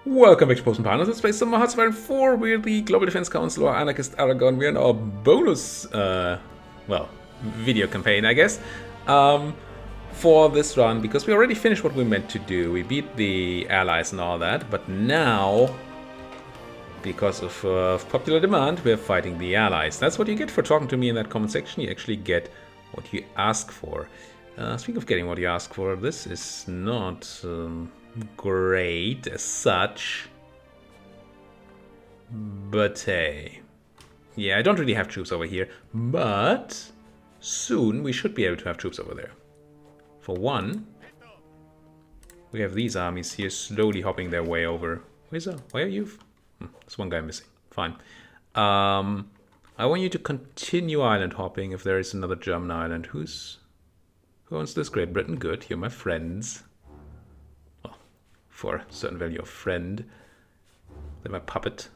Welcome back to Post and Partners. Let's play some Hearts 4 with the Global Defense Council or Anarchist Aragon. We're in our bonus, video campaign, I guess, for this run, because we already finished what we meant to do. We beat the allies and all that, but now, because of popular demand, we're fighting the allies. That's what you get for talking to me in that comment section. You actually get what you ask for. Speaking of getting what you ask for, this is not great as such, but hey, yeah, I don't really have troops over here, but soon we should be able to have troops over there. For one, we have these armies here slowly hopping their way over. Where are you? There's one guy missing. Fine. I want you to continue island hopping if there is another German island. Who owns this? Great Britain. Good, you're my friends. Well, for a certain value of friend. They're my puppet.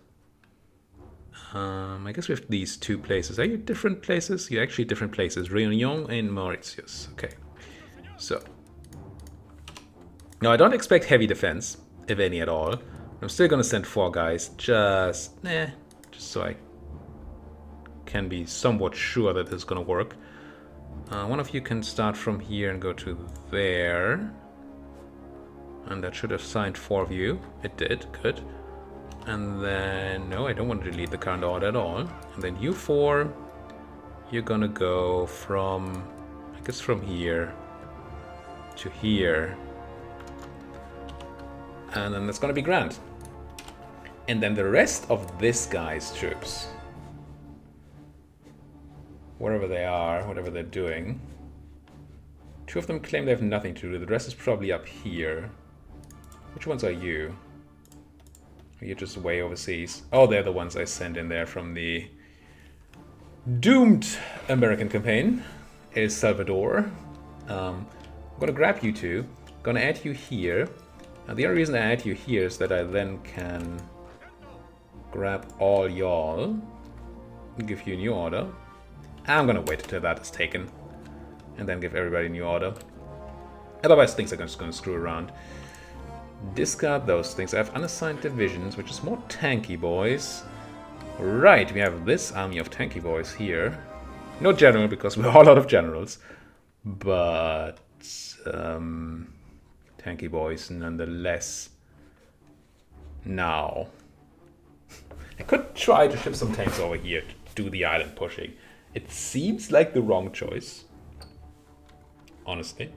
I guess we have these two places. Are you different places? You're actually different places. Réunion and Mauritius. Okay. So. Now, I don't expect heavy defense, if any at all. I'm still gonna send 4 guys, just so I can be somewhat sure that this is gonna work. One of you can start from here and go to there. And that should have signed 4 of you. It did, good. And then, no, I don't want to delete the current order at all. And then you 4, you're gonna go from, I guess from here to here. And then it's gonna be grand. And then the rest of this guy's troops, wherever they are, whatever they're doing. 2 of them claim they have nothing to do. The rest is probably up here. Which ones are you? Are you just way overseas? Oh, they're the ones I sent in there from the doomed American campaign. El Salvador. I'm gonna grab you 2. Gonna add you here. And the only reason I add you here is that I then can grab all y'all and give you a new order. I'm gonna wait until that is taken and then give everybody a new order. Otherwise things are just gonna screw around. Discard those things. I have unassigned divisions, which is more tanky boys. Right, we have this army of tanky boys here. No general, because we're all out of generals. But tanky boys nonetheless. Now, I could try to ship some tanks over here to do the island pushing. It seems like the wrong choice, honestly.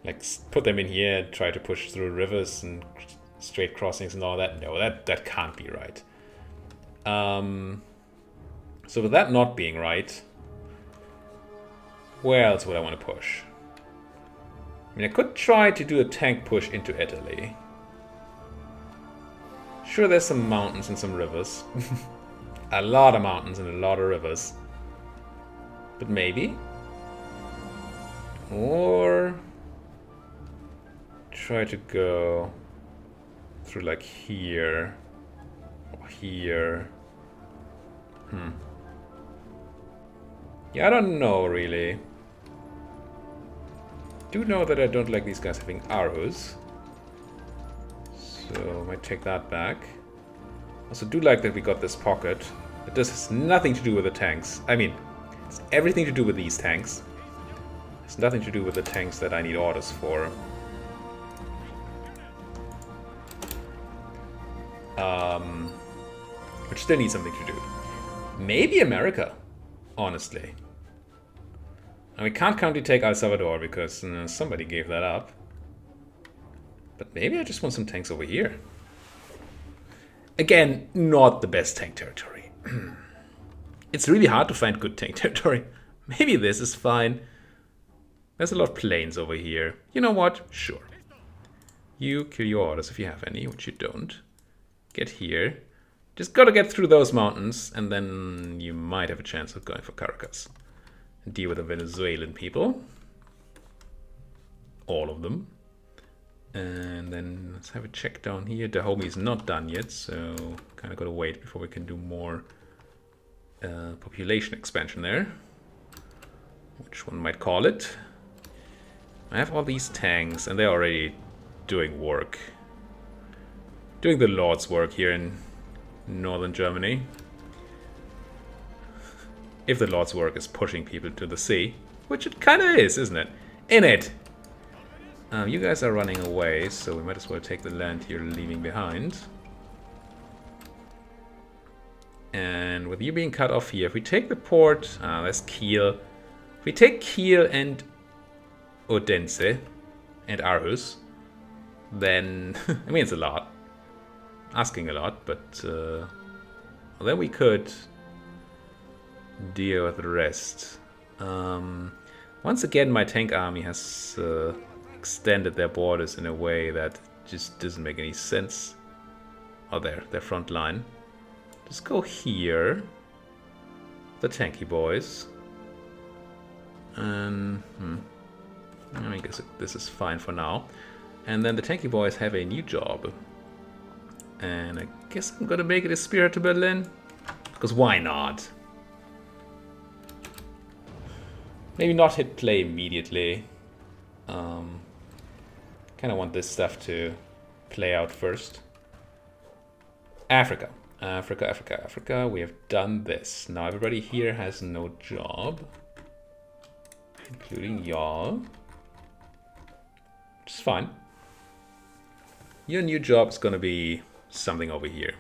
Like, put them in here, try to push through rivers and straight crossings and all that. No, that can't be right. So with that not being right, where else would I want to push? I mean, I could try to do a tank push into Italy. Sure, there's some mountains and some rivers. A lot of mountains and a lot of rivers. But maybe? Or try to go through like here or here. Yeah, I don't know really. Do know that I don't like these guys having arrows. So I might take that back. Also do like that we got this pocket. But this has nothing to do with the tanks. I mean, it's everything to do with these tanks. It's nothing to do with the tanks that I need orders for. Which still needs something to do. Maybe America, honestly. And we can't currently take El Salvador because somebody gave that up. But maybe I just want some tanks over here. Again, not the best tank territory. It's really hard to find good tank territory. Maybe this is fine. There's a lot of plains over here. You know what? Sure. You kill your orders if you have any, which you don't. Get here. Just gotta get through those mountains, and then you might have a chance of going for Caracas. Deal with the Venezuelan people. All of them. And then let's have a check down here. Dahomey is not done yet, so kind of gotta wait before we can do more population expansion there. Which one might call it. I have all these tanks, and they're already doing work. Doing the Lord's work here in northern Germany. If the Lord's work is pushing people to the sea, which it kind of is, isn't it? In it! You guys are running away, so we might as well take the land you're leaving behind. And with you being cut off here, if we take the port, there's Kiel. If we take Kiel and Odense and Aarhus, then, I mean, it's a lot. Asking a lot, but well, then we could deal with the rest. Once again, my tank army has extended their borders in a way that just doesn't make any sense. Oh, their front line. Just go here. The tanky boys. And I guess this is fine for now. And then the tanky boys have a new job. And I guess I'm gonna make it a Spear to Berlin. Because why not? Maybe not hit play immediately. Kind of want this stuff to play out first. Africa. Africa. We have done this. Now everybody here has no job. Including y'all. Which is fine. Your new job is gonna be something over here.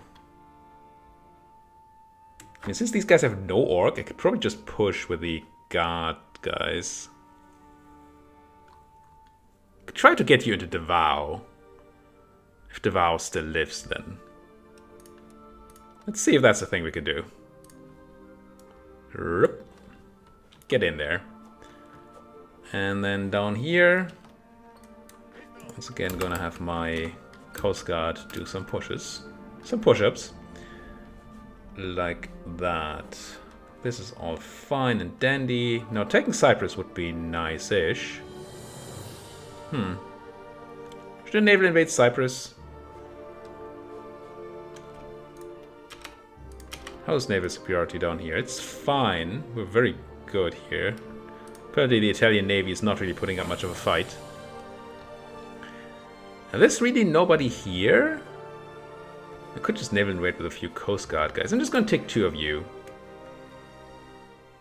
I mean, since these guys have no orc, I could probably just push with the guard guys. I could try to get you into Davao. If Davao still lives, then. Let's see if that's a thing we could do. Get in there. And then down here, once again, gonna have my Coast Guard do some pushes. Some push-ups. Like that. This is all fine and dandy. Now, taking Cyprus would be nice-ish. Should a naval invade Cyprus? How's naval superiority down here? It's fine. We're very good here. Apparently the Italian Navy is not really putting up much of a fight. Now, there's really nobody here. I could just naval invade with a few Coast Guard guys. I'm just going to take 2 of you.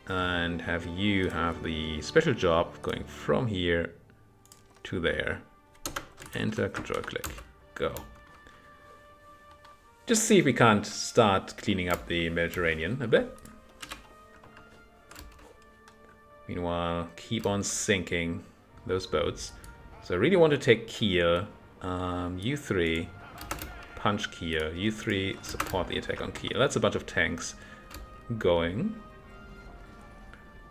And have you have the special job going from here to there. Enter, control click. Go. Just see if we can't start cleaning up the Mediterranean a bit. Meanwhile, keep on sinking those boats. So I really want to take Kiel. You 3 punch Kiel. You 3 support the attack on Kiel. That's a bunch of tanks going.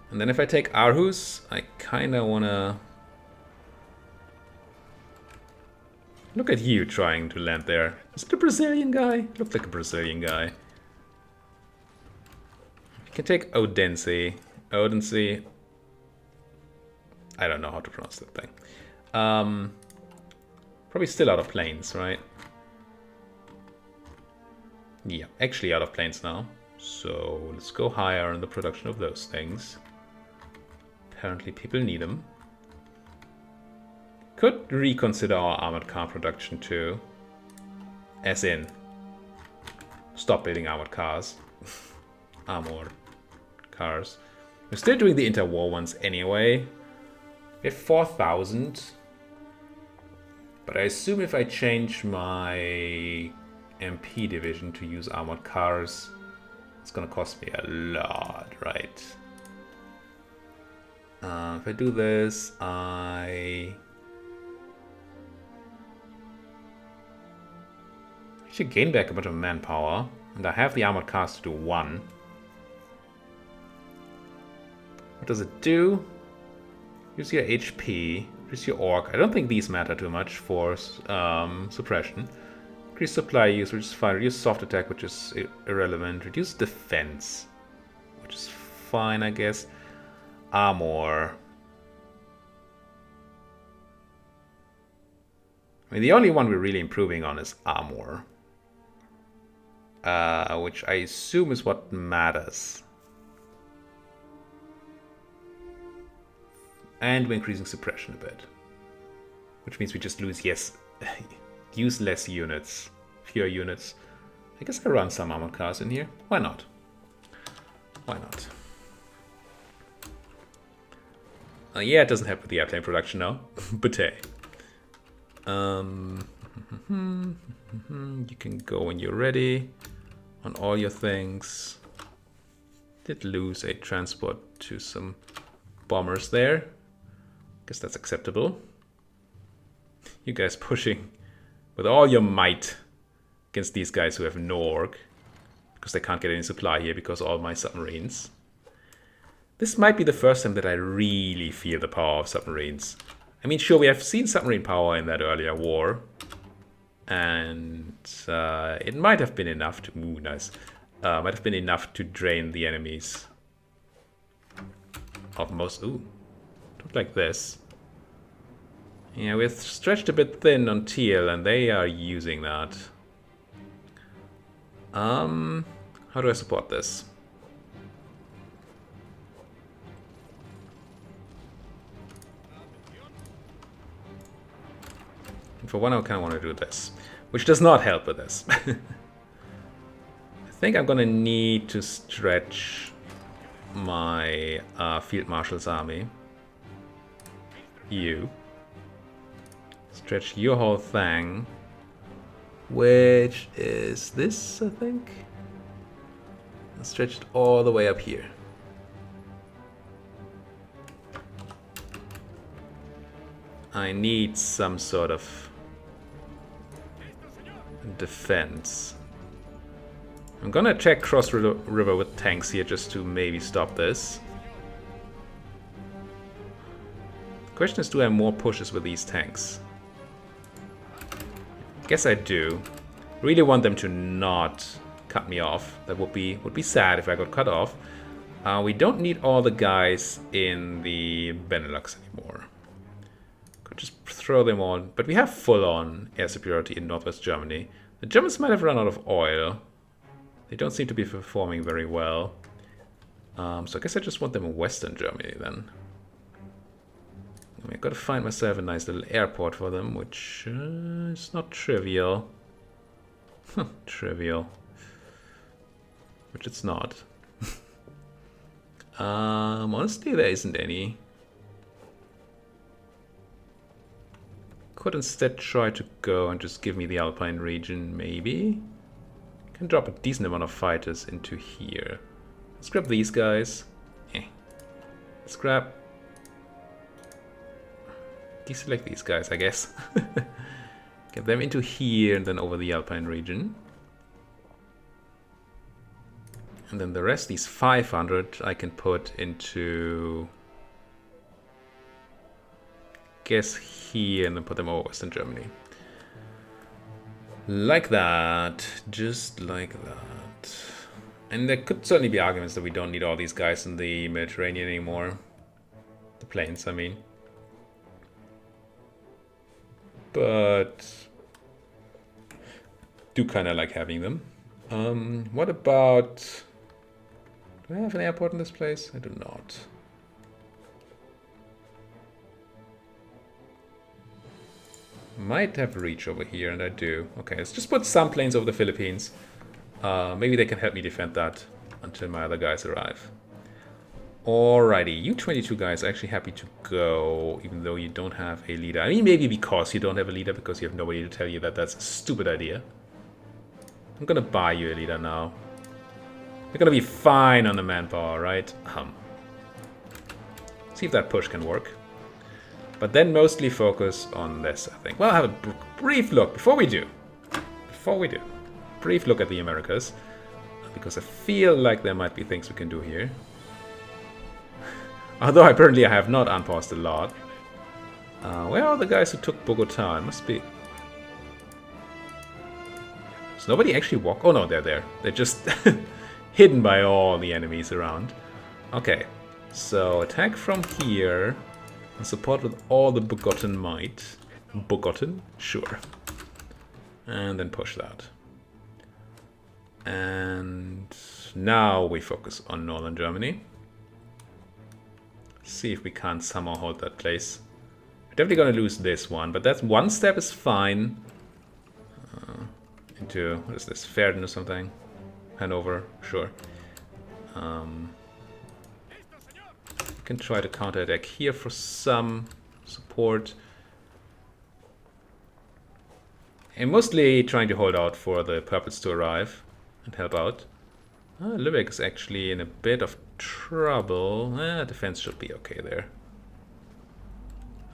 And then if I take Aarhus, I kind of want to... Look at you trying to land there. Is it a Brazilian guy? Looks like a Brazilian guy. You can take Odense. Odense. I don't know how to pronounce that thing. Probably still out of planes, right? Yeah, actually out of planes now. So let's go higher in the production of those things. Apparently people need them. Could reconsider our armored car production too. As in, stop building armored cars. Armored cars. We're still doing the interwar ones anyway. We have 4,000. But I assume if I change my MP division to use armored cars, it's gonna cost me a lot, right? If I do this, I should gain back a bunch of manpower, and I have the armored cars to do 1. What does it do? Use your HP, use your orc. I don't think these matter too much for suppression. Increase supply use, which is fine. Reduce soft attack, which is irrelevant. Reduce defense, which is fine, I guess. Armor. I mean, the only one we're really improving on is armor. Which I assume is what matters. And we're increasing suppression a bit. Which means we just lose, use less units fewer units. I guess I run some armored cars in here. Why not? Why not? Yeah, it doesn't help with the airplane production now, but hey. You can go when you're ready on all your things. Did lose a transport to some bombers there. Guess that's acceptable. You guys pushing with all your might against these guys who have no orc, because they can't get any supply here because all my submarines. This might be the first time that I really feel the power of submarines. I mean, sure, we have seen submarine power in that earlier war. And it might have been enough to... Ooh, nice. Might have been enough to drain the enemies of most... Ooh, look like this. Yeah, we're stretched a bit thin on teal, and they are using that. How do I support this? For one, I kind of want to do this, which does not help with this. I think I'm going to need to stretch my Field Marshal's army. You. Stretch your whole thing, which is this, I think. Stretch it all the way up here. I need some sort of defense. I'm gonna check Cross River with tanks here just to maybe stop this. The question is, do I have more pushes with these tanks? Guess I do. Really want them to not cut me off. That would be sad if I got cut off. We don't need all the guys in the Benelux anymore. Could just throw them on, but we have full-on air superiority in northwest Germany. The Germans might have run out of oil. They don't seem to be performing very well. So I guess I just want them in western Germany then. I've got to find myself a nice little airport for them, which is not trivial. Trivial. Which it's not. Honestly, there isn't any. Could instead try to go and just give me the Alpine region, maybe? Can drop a decent amount of fighters into here. Let's grab these guys. Let's grab... deselect these guys, I guess. Get them into here and then over the Alpine region. And then the rest, these 500, I can put into... guess here and then put them over Western Germany. Like that. Just like that. And there could certainly be arguments that we don't need all these guys in the Mediterranean anymore. The plains, I mean. But do kind of like having them. What about... do I have an airport in this place? I do not. Might have reach over here, and I do. Okay, let's just put some planes over the Philippines. Maybe they can help me defend that until my other guys arrive. Alrighty, you 22 guys are actually happy to go, even though you don't have a leader. I mean, maybe because you don't have a leader, because you have nobody to tell you that that's a stupid idea. I'm gonna buy you a leader now. You're gonna be fine on the manpower, right? See if that push can work. But then mostly focus on this, I think. Well, have a brief look before we do. Brief look at the Americas, because I feel like there might be things we can do here. Although apparently I have not unpaused a lot. Where are the guys who took Bogota? It must be... does nobody actually walk? Oh no, they're there. They're just hidden by all the enemies around. Okay, so attack from here. And support with all the Bogotan might. Bogotan? Sure. And then push that. And now we focus on northern Germany. See if we can't somehow hold that place. We're definitely going to lose this one, but that one step is fine. Into to, what is this, Verden or something? Hanover, sure. Can try to counterattack here for some support. I'm mostly trying to hold out for the purples to arrive and help out. Lübeck is actually in a bit of trouble. Defense should be okay there.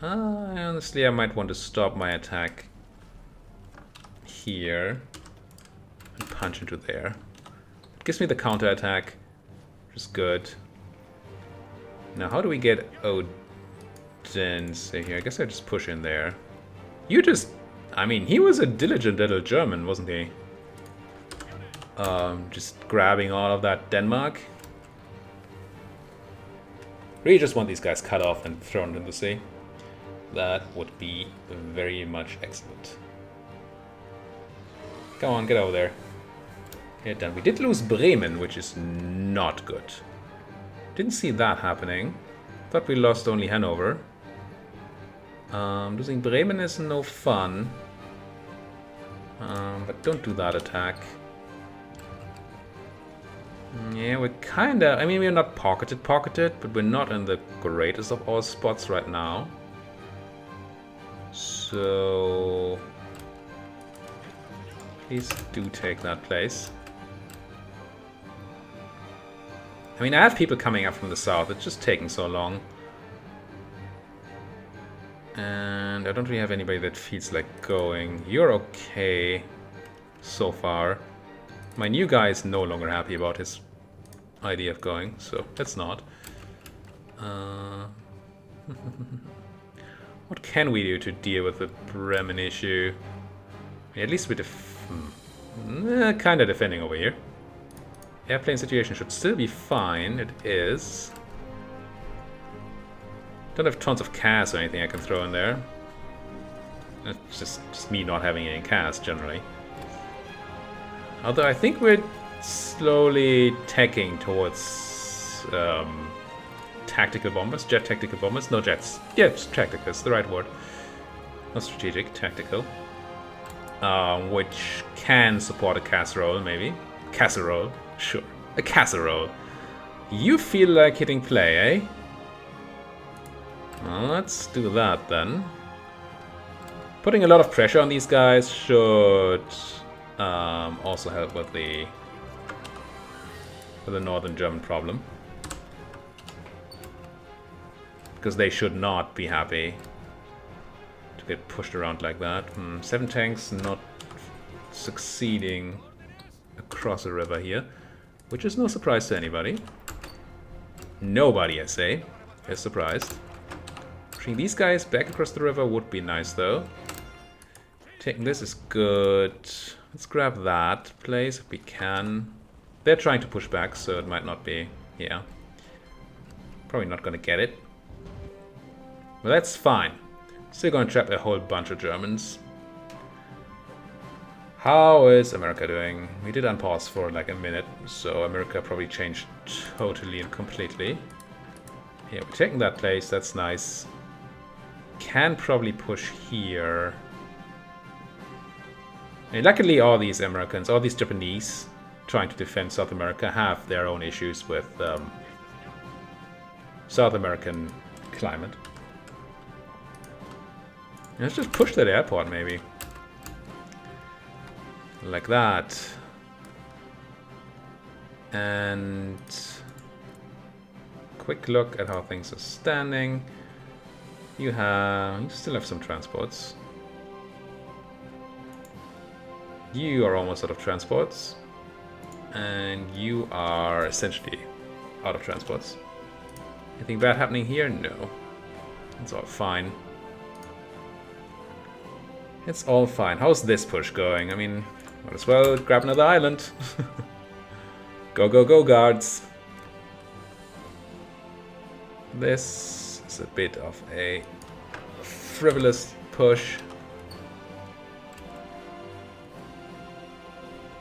Honestly, I might want to stop my attack here and punch into there. It gives me the counterattack, which is good. Now, how do we get Odin here? I guess I just push in there. You just... I mean, he was a diligent little German, wasn't he? Just grabbing all of that Denmark. Really just want these guys cut off and thrown in the sea. That would be very much excellent. Come on, get over there. Get done. We did lose Bremen, which is not good. Didn't see that happening. Thought we lost only Hanover. Losing Bremen is no fun. But don't do that attack. Yeah, we're kinda... I mean, we're not pocketed, but we're not in the greatest of all spots right now. So... please do take that place. I mean, I have people coming up from the south. It's just taking so long. And I don't really have anybody that feels like going. You're okay so far. My new guy is no longer happy about his idea of going, so let's not. What can we do to deal with the Bremen issue? At least we're kind of defending over here. Airplane situation should still be fine. It is. Don't have tons of CAS or anything I can throw in there. It's just me not having any CAS generally. Although I think we're slowly teching towards tactical bombers, jet tactical bombers. No jets. Yeah, it's tactical. It's the right word. Not strategic, tactical. Which can support a casserole, maybe. Casserole, sure. A casserole. You feel like hitting play, eh? Well, let's do that then. Putting a lot of pressure on these guys should also help with the northern German problem. Because they should not be happy to get pushed around like that. 7 tanks not succeeding across a river here, which is no surprise to anybody. Nobody, I say, is surprised. Pushing these guys back across the river would be nice, though. Taking this is good. Let's grab that place if we can. They're trying to push back, so it might not be... yeah. Probably not going to get it. But that's fine. Still going to trap a whole bunch of Germans. How is America doing? We did unpause for like a minute, so America probably changed totally and completely. Yeah, we're taking that place. That's nice. Can probably push here. And luckily all these Americans, all these Japanese trying to defend South America have their own issues with South American climate. Let's just push that airport, maybe. Like that. And... quick look at how things are standing. You still have some transports. You are almost out of transports. And you are essentially out of transports. Anything bad happening here? No. It's all fine. It's all fine. How's this push going? I mean, might as well grab another island. Go, go, go, guards. This is a bit of a frivolous push.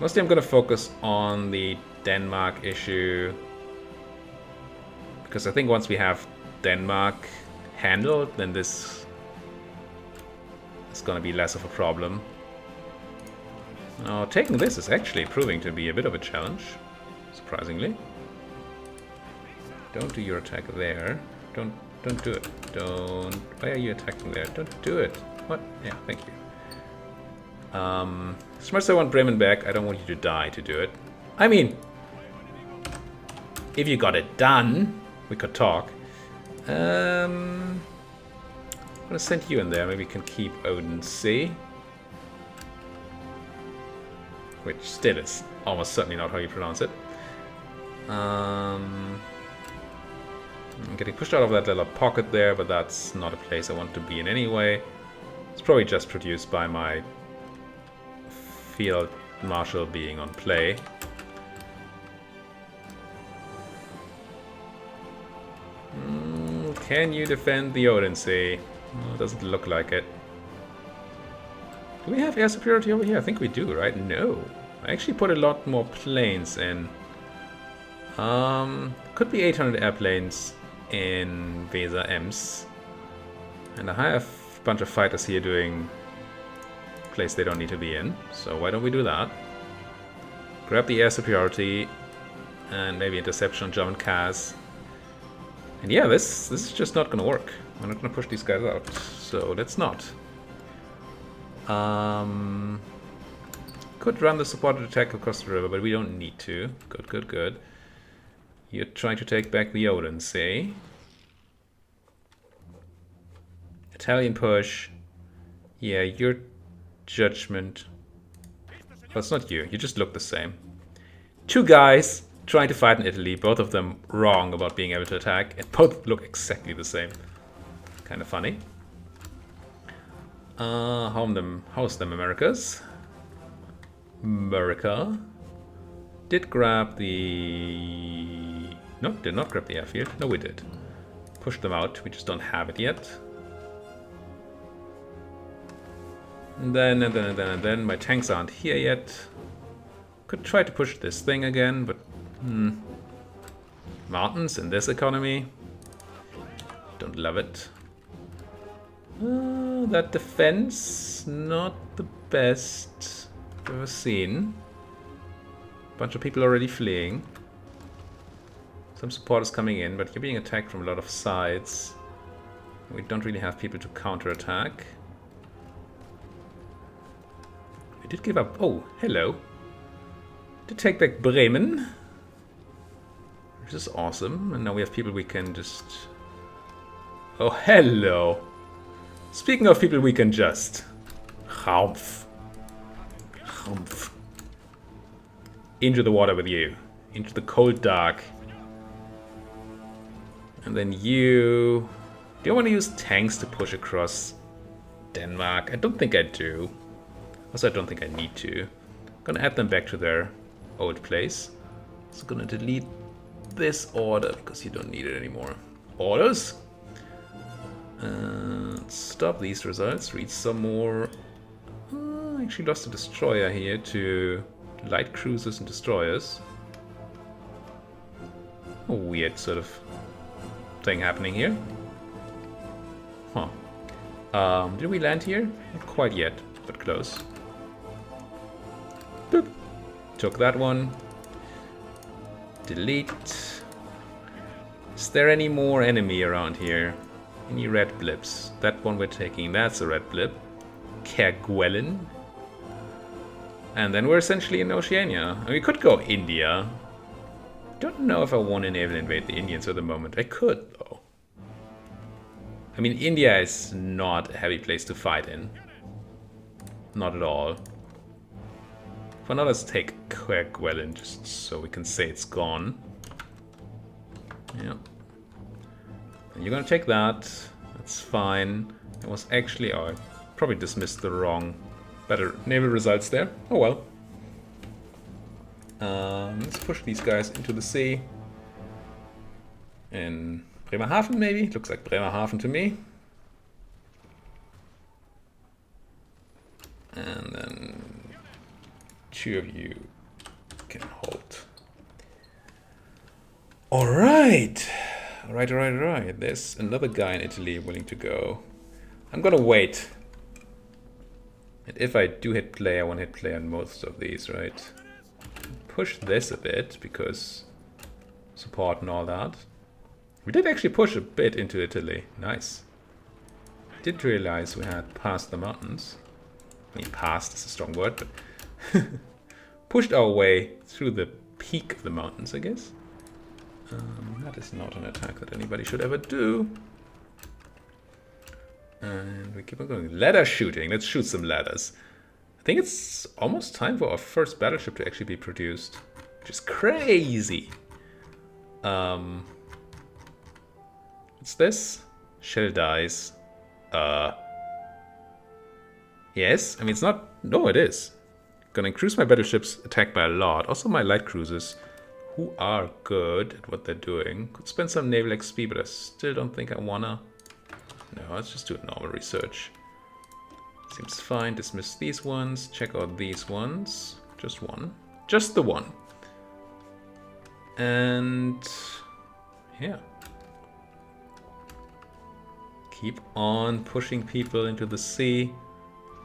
Mostly I'm going to focus on the Denmark issue. Because I think once we have Denmark handled, then this is going to be less of a problem. Now, taking this is actually proving to be a bit of a challenge, surprisingly. Don't do your attack there. Don't do it. Don't. Why are you attacking there? Don't do it. What? Yeah, thank you. As much as I want Bremen back, I don't want you to die to do it. I mean, if you got it done, we could talk. I'm gonna send you in there. Maybe we can keep Odense. Which still is almost certainly not how you pronounce it. I'm getting pushed out of that little pocket there, but that's not a place I want to be in anyway. It's probably just produced by my Field Marshal being on play. Can you defend the Odense? Well, doesn't look like it. Do we have air superiority over here? I think we do, right? No. I actually put a lot more planes in. Could be 800 airplanes in Weser Ems. And I have a bunch of fighters here doing place they don't need to be in. So why don't we do that? Grab the air superiority and maybe interception on German cars. And yeah, this is just not gonna work. We're not gonna push these guys out. So let's not. Could run the supported attack across the river, but we don't need to. Good, good, good. You're trying to take back the Odense. Italian push. Yeah, your judgment. Well, it's not you. You just look the same. Two guys trying to fight in Italy, both of them wrong about being able to attack, and both look exactly the same. Kind of funny. House them, Americas. America. Did grab the... No, did not grab the airfield. No, we did. Pushed them out. We just don't have it yet. And then my tanks aren't here yet. Could try to push this thing again, but... Mountains in this economy. Don't love it. That defense, not the best I've ever seen. Bunch of people already fleeing. Some support is coming in, but you're being attacked from a lot of sides. We don't really have people to counterattack. We did give up. Oh, hello. To take back Bremen. Which is awesome. And now we have people we can just... Oh, hello. Speaking of people we can just... Humph. Humph. Into the water with you. Into the cold dark. And then you... Do you want to use tanks to push across Denmark? I don't think I do. Also, I don't think I need to. I'm gonna add them back to their old place. So I'm gonna delete this order because you don't need it anymore. Orders? Stop these results. Read some more. I actually lost a destroyer here to light cruisers and destroyers. A weird sort of thing happening here. Huh. Did we land here? Not quite yet, but close. Boop. Took that one. Delete. Is there any more enemy around here? Any red blips? That one we're taking, that's a red blip. Kerguelen. And then we're essentially in Oceania. And we could go India. Don't know if I want to naval invade the Indians at the moment. I could, though. I mean, India is not a heavy place to fight in. Not at all. For now, let's take Kerguelen just so we can say it's gone. Yeah. And you're gonna take that. That's fine. It was actually... Oh, I probably dismissed the wrong... Better naval results there. Oh well. Let's push these guys into the sea. In Bremerhaven, maybe? Looks like Bremerhaven to me. And then... two of you can hold. Alright! Alright. There's another guy in Italy willing to go. I'm gonna wait. And if I do hit play, I want to hit play on most of these, right? Push this a bit, because support and all that. We did actually push a bit into Italy. Nice. Didn't realize we had passed the mountains. I mean, passed is a strong word, but pushed our way through the peak of the mountains, I guess. That is not an attack that anybody should ever do. And we keep on going. Ladder shooting. Let's shoot some ladders. I think it's almost time for our first battleship to actually be produced, which is crazy. What's this? Shell dies. Yes, I mean, it's not... No, it is. Gonna increase my battleship's attack by a lot. Also my light cruisers, who are good at what they're doing. Could spend some naval XP, but I still don't think I wanna. No, let's just do normal research. Seems fine. Dismiss these ones. Check out these ones. Just one. Just the one. And... yeah. Keep on pushing people into the sea,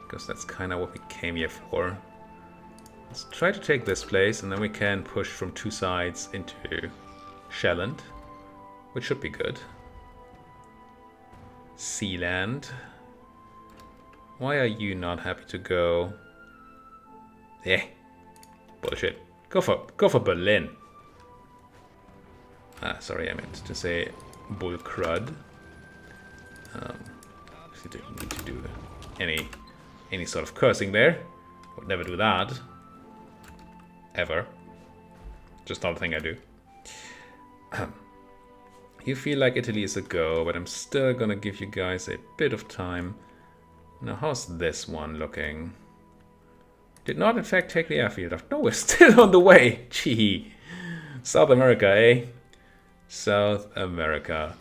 because that's kind of what we came here for. Let's try to take this place, and then we can push from two sides into Shelland, which should be good. Sealand. Why are you not happy to go? Eh, bullshit. Go for Berlin. Ah, sorry, I meant to say bull crud. You didn't need to do any sort of cursing there. Would never do that. Ever. Just not a thing I do. You feel like Italy is a go, but I'm still gonna give you guys a bit of time. Now, how's this one looking? Did not in fact take the airfield. No, we're still on the way. Gee. South America, eh? South America.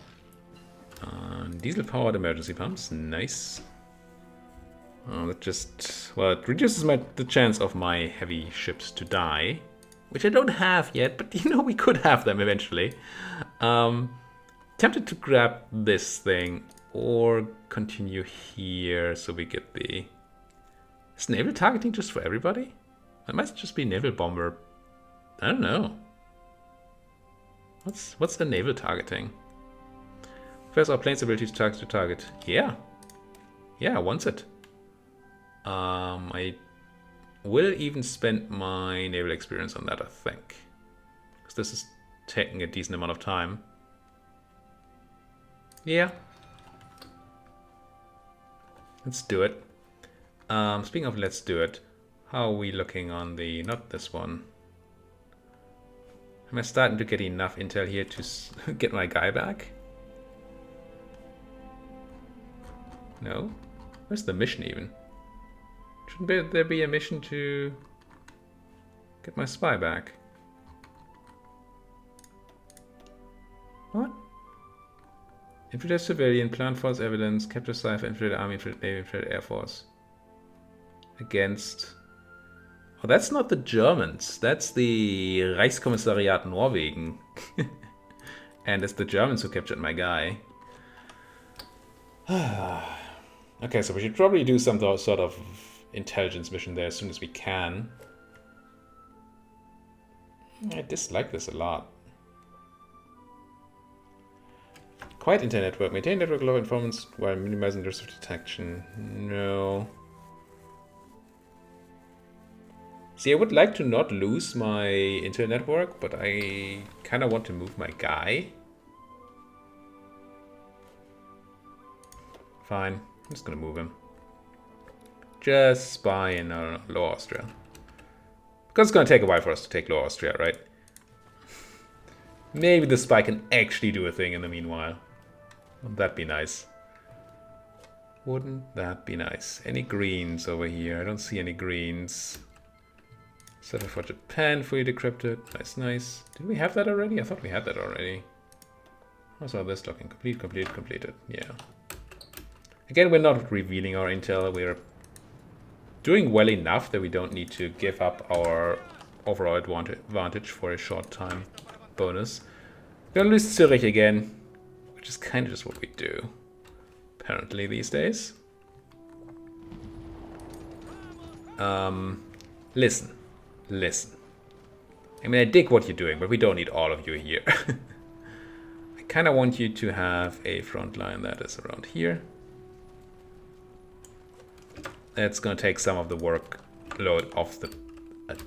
Diesel-powered emergency pumps. Nice. That just... well, it reduces the chance of my heavy ships to die. Which I don't have yet, but you know, we could have them eventually. Tempted to grab this thing or continue here so we get the... Is naval targeting just for everybody? That might just be naval bomber. I don't know. What's the naval targeting? First, our plane's ability to target. Yeah. Yeah, I want it. I will even spend my naval experience on that, I think. Because this is taking a decent amount of time. Yeah. Let's do it. Speaking of let's do it, how are we looking on the... not this one. Am I starting to get enough intel here to get my guy back? No? Where's the mission even? Shouldn't there be a mission to get my spy back? What? Infiltrate civilian, plant false evidence, capture cipher, infiltrate army, infiltrate navy, infiltrate air force. Against... oh, that's not the Germans. That's the Reichskommissariat Norwegen. And it's the Germans who captured my guy. Okay, so we should probably do some sort of intelligence mission there as soon as we can. I dislike this a lot. Quiet internet network. Maintain network low performance while minimizing the risk of detection. No. See, I would like to not lose my internet network, but I kind of want to move my guy. Fine. I'm just going to move him. Just spy in Lower Austria. Because it's going to take a while for us to take Lower Austria, right? Maybe the spy can actually do a thing in the meanwhile. Wouldn't that be nice? Wouldn't that be nice? Any greens over here? I don't see any greens. Server for Japan, fully decrypted. Nice, nice. Did we have that already? I thought we had that already. How's all this looking? Completed. Yeah. Again, we're not revealing our intel. We're doing well enough that we don't need to give up our overall advantage for a short time bonus. We're gonna lose Zurich again, which is kind of just what we do, apparently, these days. Listen. Listen. I mean, I dig what you're doing, but we don't need all of you here. I kind of want you to have a front line that is around here. That's going to take some of the workload off the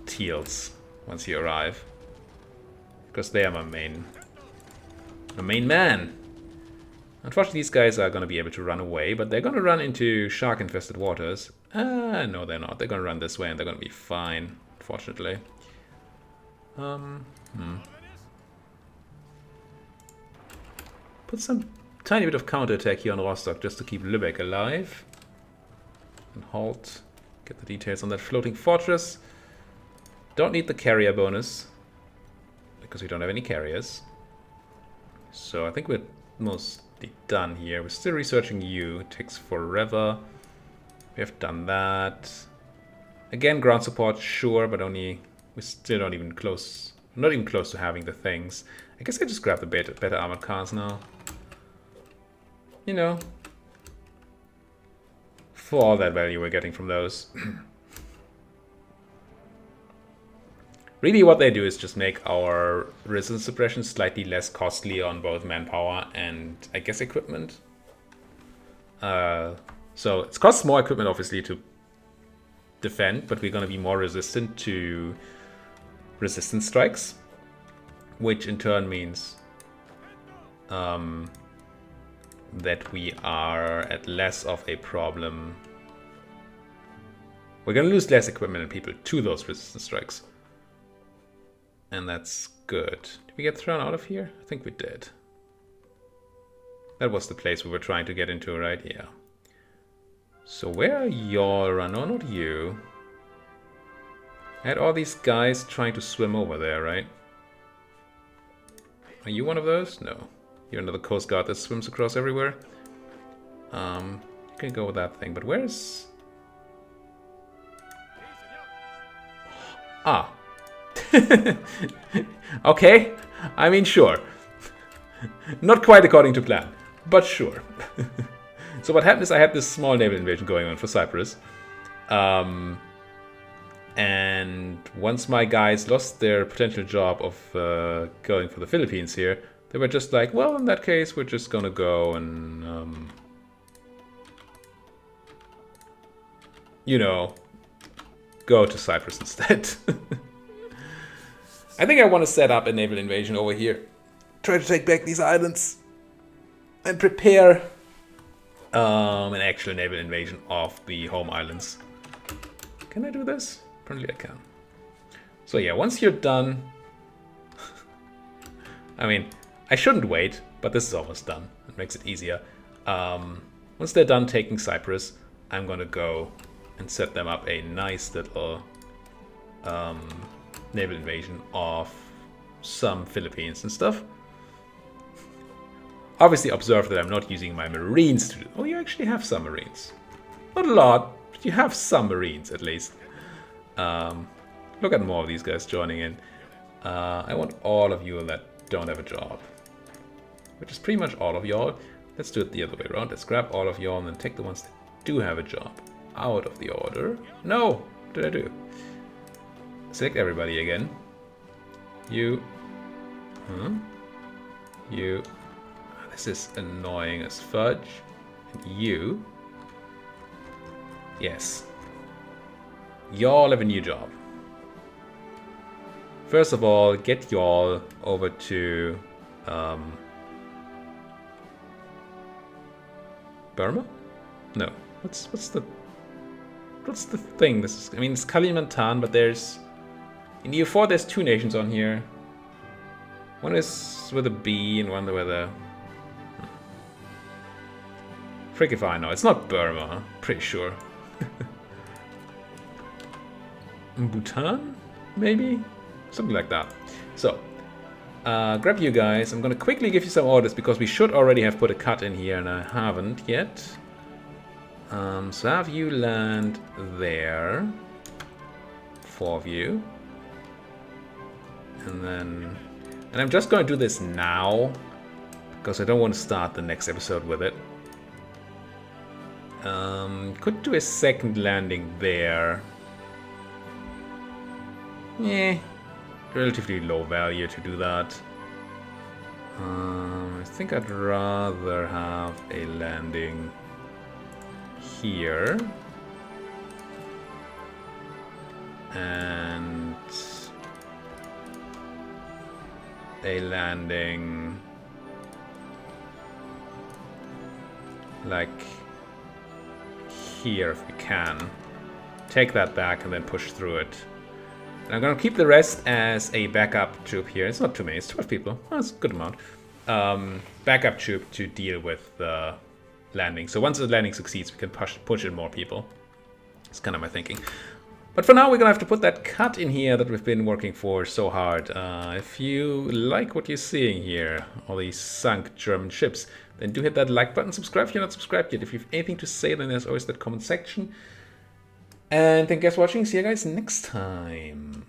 teals once you arrive. Because they are my main man. Unfortunately, these guys are going to be able to run away, but they're going to run into shark-infested waters. No, they're not. They're going to run this way, and they're going to be fine, unfortunately. Put some tiny bit of counterattack here on Rostock, just to keep Lübeck alive. And halt. Get the details on that floating fortress. Don't need the carrier bonus, because we don't have any carriers. So I think we're mostly done here. We're still researching you. It takes forever. We have done that. Again, ground support, sure, but only... We're still not even close to having the things. I guess I just grab the better armored cars now. You know. For all that value we're getting from those. Really what they do is just make our resistance suppression slightly less costly on both manpower and, I guess, equipment. So it costs more equipment, obviously, to defend, but we're going to be more resistant to resistance strikes, which in turn means that we are at less of a problem. We're going to lose less equipment and people to those resistance strikes. And that's good. Did we get thrown out of here? I think we did. That was the place we were trying to get into, right? Yeah. So where are y'all run? No, not you. I had all these guys trying to swim over there, right? Are you one of those? No. You're another Coast Guard that swims across everywhere. You can go with that thing, but where's... Ah. Okay. I mean, sure. Not quite according to plan, but sure. So what happened is I had this small naval invasion going on for Cyprus. And once my guys lost their potential job of going for the Philippines here, they were just like, well, in that case, we're just gonna go and, you know, go to Cyprus instead. I think I want to set up a naval invasion over here. Try to take back these islands. And prepare an actual naval invasion of the home islands. Can I do this? Apparently I can. So yeah, once you're done... I mean, I shouldn't wait, but this is almost done. It makes it easier. Once they're done taking Cyprus, I'm gonna go and set them up a nice little naval invasion of some Philippines and stuff. Obviously observe that I'm not using my Marines to do... Oh, you actually have some Marines. Not a lot, but you have some Marines at least. Look at more of these guys joining in. I want all of you that don't have a job. Which is pretty much all of y'all. Let's do it the other way around. Let's grab all of y'all and then take the ones that do have a job out of the order. No! What did I do? Select everybody again. You. You. This is annoying as fudge. And you. Yes. Y'all have a new job. First of all, get y'all over to Burma? No. What's the thing? This is, I mean, it's Kalimantan, but there's in EU4 there's two nations on here. One is with a B and one with a frick if I know. It's not Burma, pretty sure. Bhutan? Maybe? Something like that. So, grab you guys. I'm gonna quickly give you some orders because we should already have put a cut in here and I haven't yet. So have you land there. 4 of you. And then... And I'm just gonna do this now because I don't want to start the next episode with it. Could do a second landing there. Relatively low value to do that. I think I'd rather have a landing here. And a landing like here if we can. Take that back and then push through it. And I'm gonna keep the rest as a backup troop here. It's not too many, it's 12 people. Well, that's a good amount. Backup troop to deal with the landing. So once the landing succeeds, we can push in more people. It's kind of my thinking. But for now, we're gonna have to put that cut in here that we've been working for so hard. If you like what you're seeing here, all these sunk German ships, then do hit that like button, subscribe if you're not subscribed yet. If you have anything to say, then there's always that comment section. And thank you guys for watching. See you guys next time.